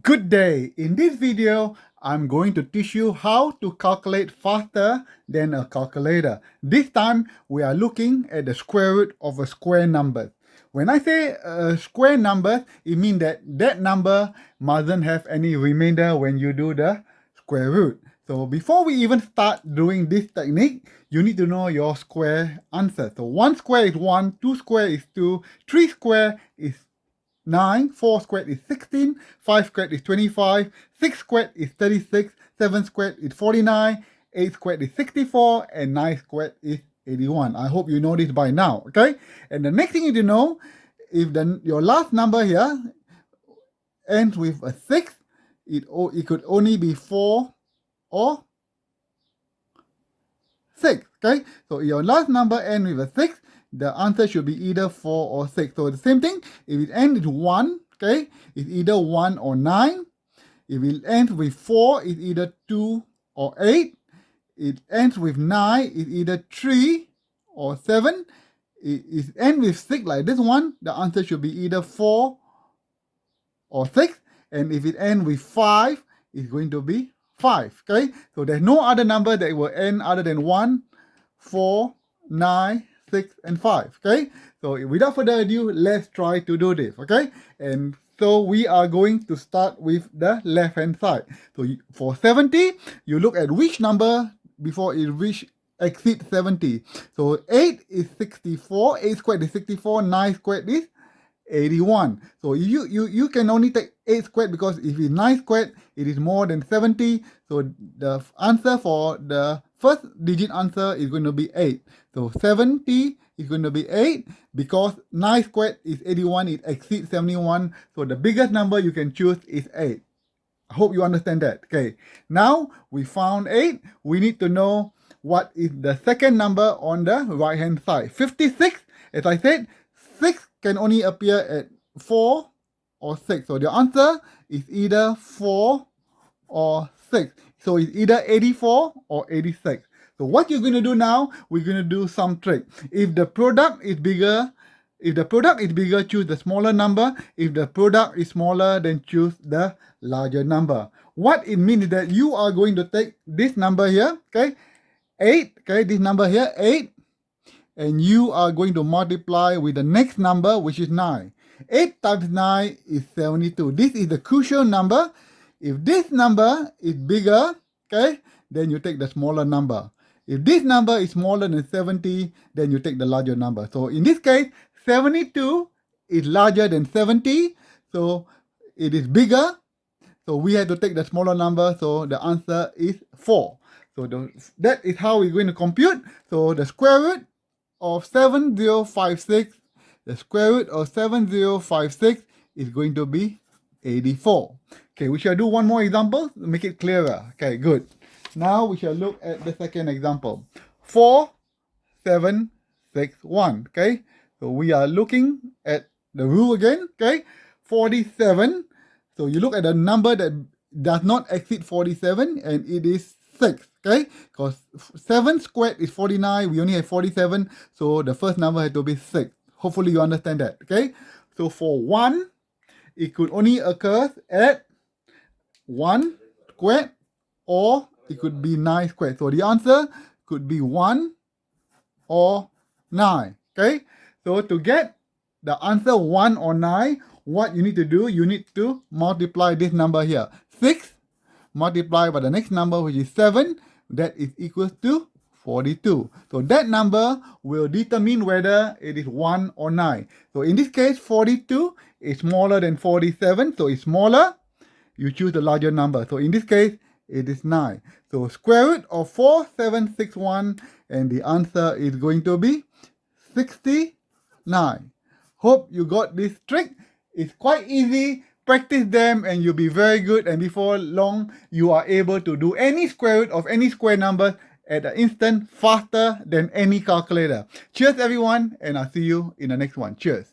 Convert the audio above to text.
Good day! In this video, I'm going to teach you how to calculate faster than a calculator. This time, we are looking at the square root of a square number. When I say a square number, it means that that number mustn't have any remainder when you do the square root. So before we even start doing this technique, you need to know your square answer. So 1 square is 1, 2 square is 2, 3 square is 9, 4 squared is 16, 5 squared is 25, 6 squared is 36, 7 squared is 49, 8 squared is 64, and 9 squared is 81. I hope you know this by now, okay? And the next thing you need to know, if your last number here ends with a 6, it could only be 4 or 6, okay? So if your last number ends with a 6, the answer should be either 4 or 6. So the same thing, if it ends with 1, okay, it's either 1 or 9. If it ends with 4, it's either 2 or 8. It ends with 9, it's either 3 or 7. It ends with 6 like this one, the answer should be either 4 or 6. And if it ends with 5, it's going to be 5, okay? So there's no other number that will end other than 1, 4, 9, 6, and 5, okay? So without further ado, let's try to do this, okay? And so we are going to start with the left-hand side. So for 70, you look at which number before it exceeds 70. So 8 is 64, 8 squared is 64, 9 squared is 81. So you can only take 8 squared because if it's 9 squared, it is more than 70. So the answer for the first digit answer is going to be 8. So 70 is going to be 8 because 9 squared is 81. It exceeds 71. So the biggest number you can choose is 8. I hope you understand that. Okay. Now we found 8. We need to know what is the second number on the right hand side. 56, as I said, 6 can only appear at 4 or 6. So the answer is either 4 or 6. So it's either 84 or 86. So what you're going to do now, we're going to do some trick. If the product is bigger, choose the smaller number. If the product is smaller, then choose the larger number. What it means is that you are going to take this number here, okay, 8, okay, this number here, 8, and you are going to multiply with the next number, which is 9. 8 times 9 is 72. This is the crucial number. If this number is bigger, okay, then you take the smaller number. If this number is smaller than 70, then you take the larger number. So in this case, 72 is larger than 70, so it is bigger. So we have to take the smaller number, so the answer is 4. So that is how we're going to compute. So the square root of 7056, the square root of 7056 is going to be 84. Okay, we shall do one more example to make it clearer. Okay, good. Now we shall look at the second example. 4, 7, 6, 1. Okay, so we are looking at the rule again. Okay, 47. So you look at the number that does not exceed 47, and it is 6. Okay, because 7 squared is 49, we only have 47, so the first number has to be 6. Hopefully you understand that. Okay, so for 1, it could only occur at 1 squared, or it could be 9 squared. So the answer could be 1 or 9. Okay, so to get the answer 1 or 9, what you need to do, you need to multiply this number here. 6 multiplied by the next number, which is 7, that is equal to 42. So that number will determine whether it is 1 or 9. So in this case, 42 is smaller than 47, so it's smaller. You choose the larger number. So in this case, it is 9. So square root of 4761, and the answer is going to be 69. Hope you got this trick. It's quite easy. Practice them and you'll be very good, and before long you are able to do any square root of any square number at an instant, faster than any calculator. Cheers everyone, and I'll see you in the next one. Cheers.